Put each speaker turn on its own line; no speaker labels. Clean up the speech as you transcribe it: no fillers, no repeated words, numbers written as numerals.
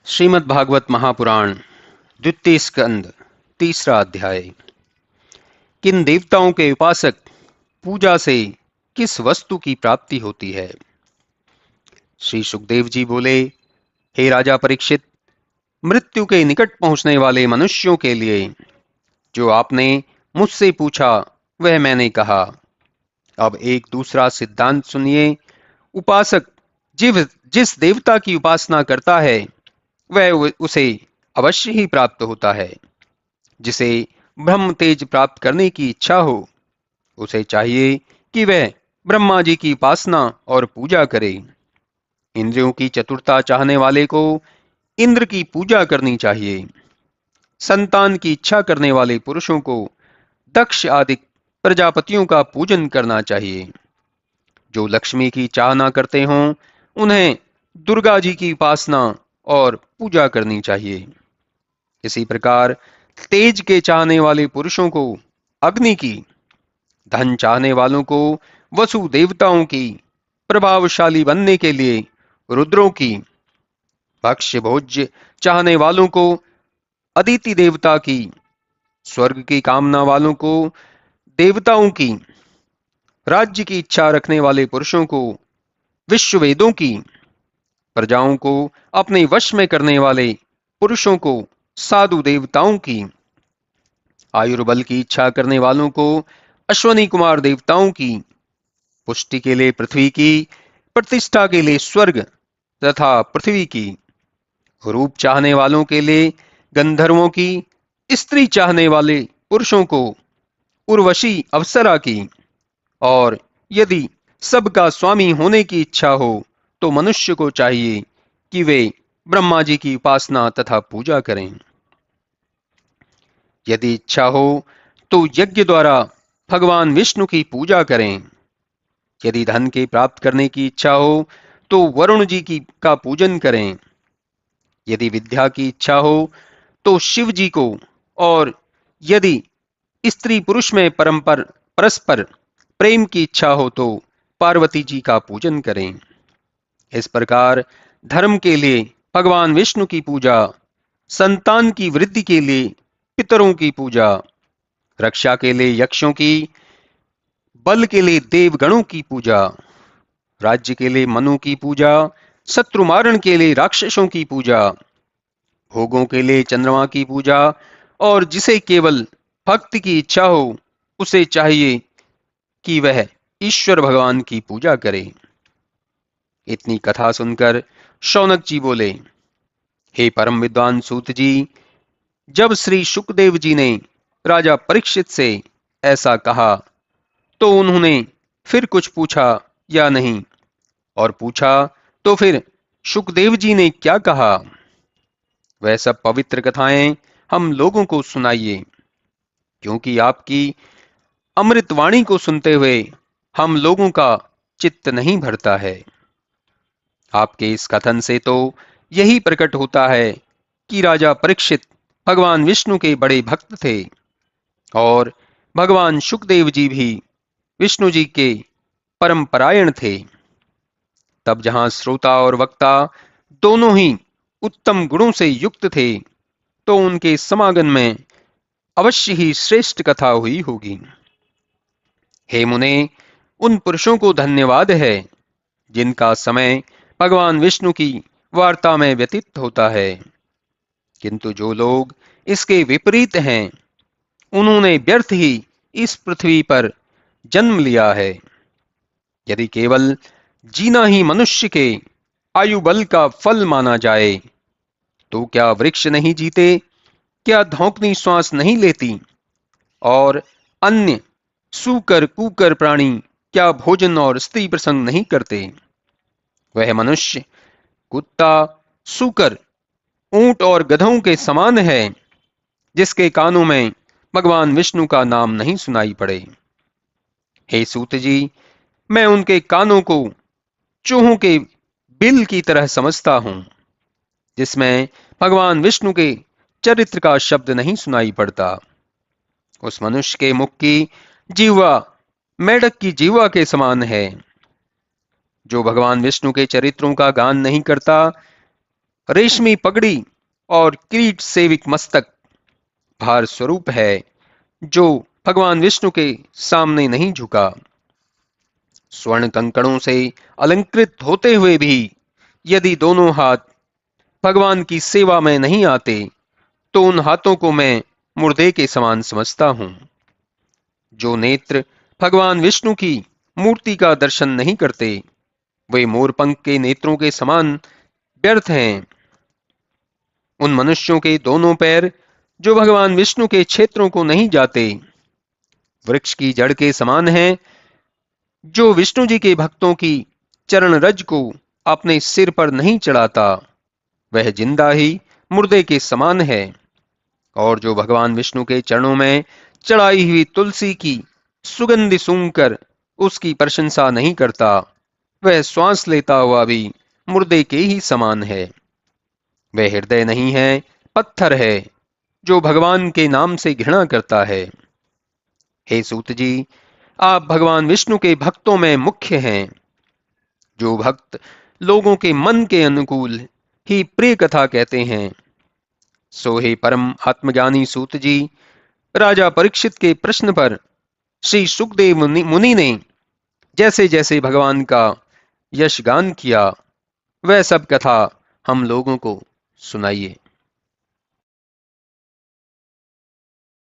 श्रीमद् भागवत महापुराण द्वितीय स्कंद तीसरा अध्याय। किन देवताओं के उपासक पूजा से किस वस्तु की प्राप्ति होती है। श्री सुखदेव जी बोले, हे राजा परीक्षित, मृत्यु के निकट पहुंचने वाले मनुष्यों के लिए जो आपने मुझसे पूछा वह मैंने कहा। अब एक दूसरा सिद्धांत सुनिए। उपासक जिस देवता की उपासना करता है वह उसे अवश्य ही प्राप्त होता है। जिसे ब्रह्म तेज प्राप्त करने की इच्छा हो उसे चाहिए कि वह ब्रह्मा जी की उपासना और पूजा करे। इंद्रियों की चतुरता चाहने वाले को इंद्र की पूजा करनी चाहिए। संतान की इच्छा करने वाले पुरुषों को दक्ष आदि प्रजापतियों का पूजन करना चाहिए। जो लक्ष्मी की चाहना करते हों उन्हें दुर्गा जी की उपासना और पूजा करनी चाहिए। इसी प्रकार तेज के चाहने वाले पुरुषों को अग्नि की, धन चाहने वालों को वसु देवताओं की, प्रभावशाली बनने के लिए रुद्रों की, भक्ष्य भोज्य चाहने वालों को अदिति देवता की, स्वर्ग की कामना वालों को देवताओं की, राज्य की इच्छा रखने वाले पुरुषों को विश्व वेदों की, प्रजाओं को अपने वश में करने वाले पुरुषों को साधु देवताओं की, आयुर्बल की इच्छा करने वालों को अश्वनी कुमार देवताओं की, पुष्टि के लिए पृथ्वी की, प्रतिष्ठा के लिए स्वर्ग तथा पृथ्वी की, रूप चाहने वालों के लिए गंधर्वों की, स्त्री चाहने वाले पुरुषों को उर्वशी अप्सरा की, और यदि सबका स्वामी होने की इच्छा हो तो मनुष्य को चाहिए कि वे ब्रह्मा जी की उपासना तथा पूजा करें। यदि इच्छा हो तो यज्ञ द्वारा भगवान विष्णु की पूजा करें। यदि धन के प्राप्त करने की इच्छा हो तो वरुण जी का पूजन करें। यदि विद्या की इच्छा हो तो शिव जी को, और यदि स्त्री पुरुष में परस्पर प्रेम की इच्छा हो तो पार्वती जी का पूजन करें। इस प्रकार धर्म के लिए भगवान विष्णु की पूजा, संतान की वृद्धि के लिए पितरों की पूजा, रक्षा के लिए यक्षों की, बल के लिए देवगणों की पूजा, राज्य के लिए मनु की पूजा, शत्रु मारण के लिए राक्षसों की पूजा, भोगों के लिए चंद्रमा की पूजा, और जिसे केवल भक्ति की इच्छा हो उसे चाहिए कि वह ईश्वर भगवान की पूजा करे। इतनी कथा सुनकर शौनक जी बोले, हे परम विद्वान सूत जी, जब श्री शुकदेव जी ने राजा परीक्षित से ऐसा कहा तो उन्होंने फिर कुछ पूछा या नहीं, और पूछा तो फिर शुकदेव जी ने क्या कहा। वह सब पवित्र कथाएं हम लोगों को सुनाइए, क्योंकि आपकी अमृत वाणी को सुनते हुए हम लोगों का चित्त नहीं भरता है। आपके इस कथन से तो यही प्रकट होता है कि राजा परीक्षित भगवान विष्णु के बड़े भक्त थे, और भगवान शुकदेव जी भी विष्णु जी के परम परायण थे। तब जहां श्रोता और वक्ता दोनों ही उत्तम गुणों से युक्त थे तो उनके समागम में अवश्य ही श्रेष्ठ कथा हुई होगी। हे मुने, उन पुरुषों को धन्यवाद है जिनका समय भगवान विष्णु की वार्ता में व्यतीत होता है, किंतु जो लोग इसके विपरीत हैं उन्होंने व्यर्थ ही इस पृथ्वी पर जन्म लिया है। यदि केवल जीना ही मनुष्य के आयु बल का फल माना जाए तो क्या वृक्ष नहीं जीते, क्या धौंकनी श्वास नहीं लेती, और अन्य सूकर कूकर प्राणी क्या भोजन और स्त्री प्रसंग नहीं करते। वह मनुष्य कुत्ता, सूकर, ऊंट और गधों के समान है जिसके कानों में भगवान विष्णु का नाम नहीं सुनाई पड़े। हे सूत जी, मैं उनके कानों को चूहों के बिल की तरह समझता हूं, जिसमें भगवान विष्णु के चरित्र का शब्द नहीं सुनाई पड़ता। उस मनुष्य के मुख की जीवा मेढक की जीवा के समान है। जो भगवान विष्णु के चरित्रों का गान नहीं करता रेशमी पगड़ी और किरीट सेविक मस्तक भार स्वरूप है, जो भगवान विष्णु के सामने नहीं झुका। स्वर्ण कंकड़ों से अलंकृत होते हुए भी यदि दोनों हाथ भगवान की सेवा में नहीं आते, तो उन हाथों को मैं मुर्दे के समान समझता हूं। जो नेत्र भगवान विष्णु की मूर्ति का दर्शन नहीं करते, वे मोरपंख के नेत्रों के समान व्यर्थ हैं। उन मनुष्यों के दोनों पैर जो भगवान विष्णु के क्षेत्रों को नहीं जाते, वृक्ष की जड़ के समान हैं। जो विष्णु जी के भक्तों की चरण रज को अपने सिर पर नहीं चढ़ाता, वह जिंदा ही मुर्दे के समान है। और जो भगवान विष्णु के चरणों में चढ़ाई हुई तुलसी की सुगंध सूंघकर उसकी प्रशंसा नहीं करता, वह श्वास लेता हुआ भी मुर्दे के ही समान है। वह हृदय नहीं है, पत्थर है, जो भगवान के नाम से घृणा करता है। हे सूत जी, आप भगवान विष्णु के भक्तों में मुख्य हैं। जो भक्त लोगों के मन के अनुकूल ही प्रिय कथा कहते हैं, सो हे परम आत्मज्ञानी सूत जी, राजा परीक्षित के प्रश्न पर श्री सुखदेव मुनि ने जैसे जैसे भगवान का यश गान किया, वह सब कथा हम लोगों को सुनाइए।